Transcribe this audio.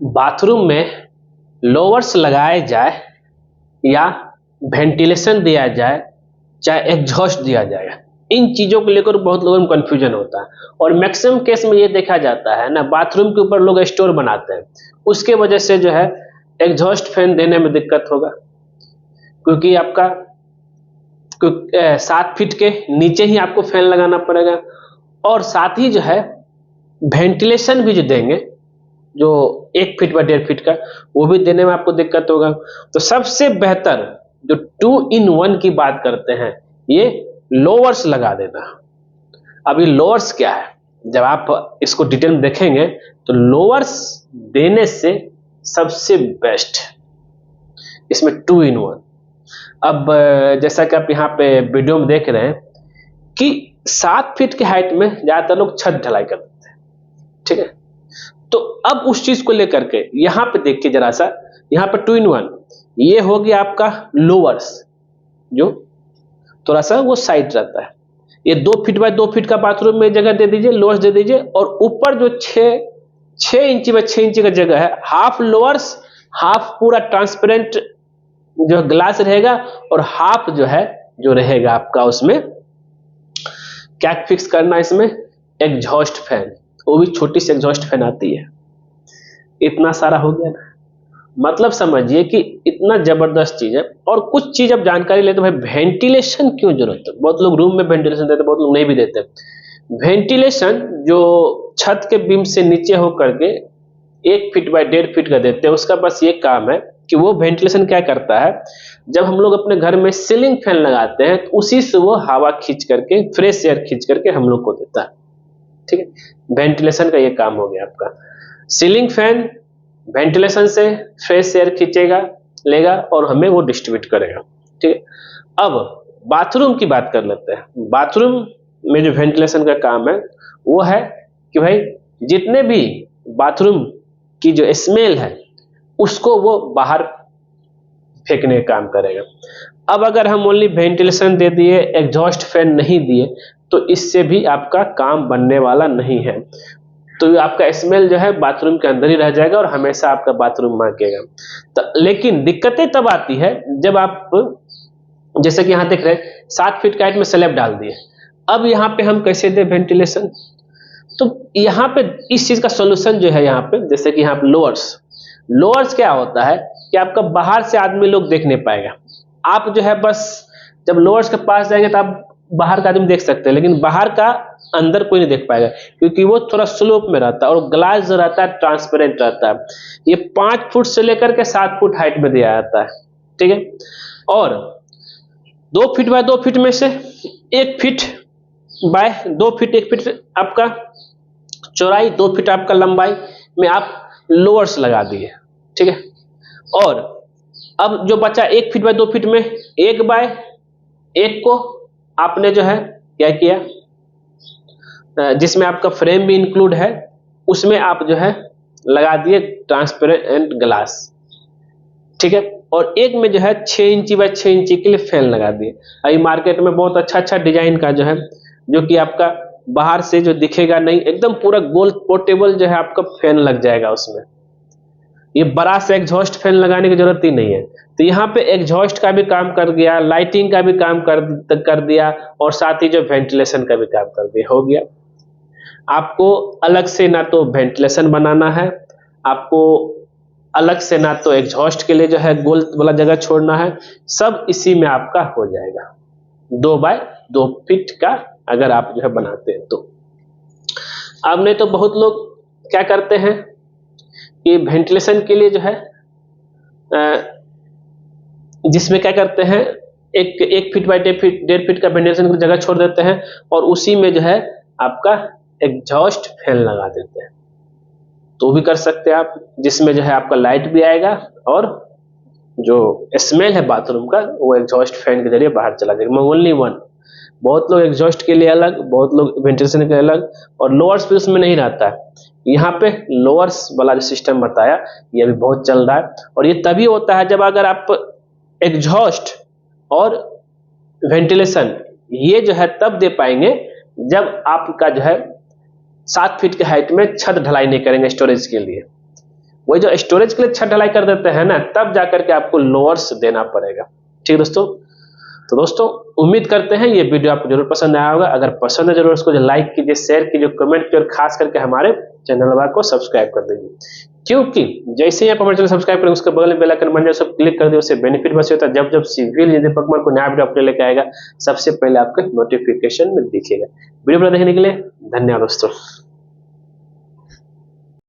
Bathroom में lowers लगाए जाए या वेंटिलेशन दिया जाए, चाहे एग्जॉस्ट दिया जाए, इन चीजों को लेकर बहुत लोगों में कंफ्यूजन होता है। और मैक्सिमम केस में ये देखा जाता है ना, बाथरूम के ऊपर लोग स्टोर बनाते हैं, उसके वजह से जो है एग्जॉस्ट फैन देने में दिक्कत होगा, क्योंकि आपका 7 फीट के नीचे ही आपको फैन लगाना पड़ेगा। और साथ ही जो है वेंटिलेशन भी जो देंगे, जो 1 फीट बाय 1.5 फीट का, वो भी देने में आपको दिक्कत होगा। तो सबसे बेहतर जो 2 in 1 की बात करते हैं, ये लोअर्स लगा देना। अभी लोअर्स क्या है, जब आप इसको डिटेल में देखेंगे तो लोअर्स देने से सबसे बेस्ट इसमें 2 in 1। अब जैसा कि आप यहाँ पे वीडियो में देख रहे हैं कि 7 फीट की हाइट में ज्यादातर लोग छत ढलाई कर देते हैं, ठीक है। तो अब उस चीज को लेकर के यहाँ पे देखिए जरा सा, यहाँ पे 2 in 1 ये हो गया आपका लोअर्स, जो थोड़ा सा वो साइड रहता है। ये 2 फीट बाय 2 फीट का बाथरूम में जगह दे दीजिए, लोअर्स दे दीजिए। और ऊपर जो 6 इंची बाय 6 इंची का जगह है, हाफ लोअर्स हाफ पूरा ट्रांसपेरेंट जो ग्लास रहेगा, और हाफ जो है जो रहेगा आपका उसमें क्या फिक्स करना, इसमें एग्जॉस्ट फैन, वो भी छोटी सी एग्जॉस्ट फैन आती है। इतना सारा हो गया ना, मतलब समझिए कि इतना जबरदस्त चीज है। और कुछ चीज अब जानकारी लेते भाई, वेंटिलेशन क्यों जरूरत है। बहुत लोग रूम में वेंटिलेशन देते, बहुत लोग नहीं भी देते। वेंटिलेशन जो छत के बीम से नीचे होकर के 1 फीट बाय 1.5 फीट का देते हैं, उसका बस ये काम है कि वो वेंटिलेशन क्या करता है, जब हम लोग अपने घर में सीलिंग फैन लगाते हैं तो उसी से वो हवा खींच करके, फ्रेश एयर खींच करके हम लोग को देता है, ठीक है। वेंटिलेशन का ये काम हो गया आपका। सीलिंग फैन वेंटिलेशन से फ्रेश एयर खींचेगा, लेगा और हमें वो डिस्ट्रीब्यूट करेगा, ठीक है। अब बाथरूम की बात कर लेते हैं। बाथरूम में जो वेंटिलेशन का काम है वो है कि भाई जितने भी बाथरूम की जो स्मेल है उसको वो बाहर फेंकने का काम करेगा। अब अगर हम ओनली वेंटिलेशन दे दिए, एग्जॉस्ट फैन नहीं दिए, तो इससे भी आपका काम बनने वाला नहीं है। तो आपका स्मेल जो है बाथरूम के अंदर ही रह जाएगा और हमेशा आपका बाथरूम महकेगा। तो लेकिन दिक्कतें तब आती है जब आप, जैसे कि यहाँ देख रहे हैं 7 फीट का हाइट में स्लैब डाल दिए, अब यहाँ पे हम कैसे दें वेंटिलेशन। तो यहाँ पे इस चीज का सोल्यूशन जो है, यहाँ पे जैसे कि यहाँ पे लोअर्स क्या होता है कि आपका बाहर से आदमी लोग देख नहीं पाएगा। आप जो है बस जब लोअर्स के पास जाएंगे तो आप बाहर का आदमी देख सकते हैं, लेकिन बाहर का अंदर कोई नहीं देख पाएगा, क्योंकि वो थोड़ा स्लोप में रहता है और ग्लास जो रहता है ट्रांसपेरेंट रहता है। ये 5 फुट से लेकर के 7 फुट हाइट में दिया जाता है, ठीक है। और 2 फीट बाय 2 फीट में से 1 फीट बाय 2 फीट, 1 फीट आपका चौड़ाई, 2 फीट आपका लंबाई में आप लोअर्स लगा दिए, ठीक है। और अब जो बचा 1 फीट बाय 2 फीट में 1 बाय 1 को आपने जो है क्या किया, जिसमें आपका फ्रेम भी इंक्लूड है, उसमें आप जो है लगा दिए ट्रांसपेरेंट ग्लास, ठीक है। और एक में जो है 6 इंची बाय 6 इंची के लिए फैन लगा दिए। अभी मार्केट में बहुत अच्छा डिजाइन का जो है, जो कि आपका बाहर से जो दिखेगा नहीं, एकदम पूरा गोल पोर्टेबल जो है आपका फैन लग जाएगा उसमें। ये बड़ा सा एग्जॉस्ट फैन लगाने की जरूरत ही नहीं है। तो यहाँ पे एग्जॉस्ट का भी काम कर दिया, लाइटिंग का भी काम कर दिया, और साथ ही जो वेंटिलेशन का भी काम कर दिया, हो गया। आपको अलग से ना तो वेंटिलेशन बनाना है, आपको अलग से ना तो एग्जॉस्ट के लिए जो है गोल वाला जगह छोड़ना है, सब इसी में आपका हो जाएगा। 2 बाय 2 फीट का अगर आप जो है बनाते हैं तो। अब नहीं तो बहुत लोग क्या करते हैं कि वेंटिलेशन के लिए जो है जिसमें क्या करते हैं, 1 फीट बाय 1.5 फीट का वेंटिलेशन की जगह छोड़ देते हैं और उसी में जो है आपका एग्जॉस्ट फैन लगा देते हैं। तो भी कर सकते हैं आप, जिसमें जो है आपका लाइट भी आएगा और जो स्मेल है बाथरूम का वो एग्जॉस्ट फैन के जरिए बाहर चला जाएगा। Only one. बहुत लोग एग्जॉस्ट के लिए अलग, बहुत लोग वेंटिलेशन के लिए अलग, और लोअर्स भी उसमें नहीं रहता है। यहाँ पे लोअर्स वाला जो सिस्टम बताया ये भी बहुत चल रहा है, और ये तभी होता है जब अगर आप एग्जॉस्ट और वेंटिलेशन ये जो है तब दे पाएंगे जब आपका जो है 7 फीट के हाइट में छत ढलाई नहीं करेंगे स्टोरेज के लिए। वही जो स्टोरेज के लिए छत ढलाई कर देते हैं ना, तब जाकर के आपको लोअर्स देना पड़ेगा। ठीक है दोस्तों, तो दोस्तों उम्मीद करते हैं ये वीडियो आपको जरूर पसंद आया होगा। अगर पसंद है जरूर इसको लाइक कीजिए, शेयर कीजिए, कमेंट कीजिए और खास करके हमारे चैनल को सब्सक्राइब कर दीजिए, क्योंकि जैसे ही आप हमारे चैनल सब्सक्राइब करेंगे उसके बगल में बेल आइकन बन जाए, सब क्लिक कर दिए, उससे बेनिफिट बस होता है जब जब सिविल इंजीनियरिंग पकवान को नया वीडियो अपने लेके आएगा सबसे पहले आपके नोटिफिकेशन में दिखेगा। वीडियो देखने के लिए धन्यवाद दोस्तों।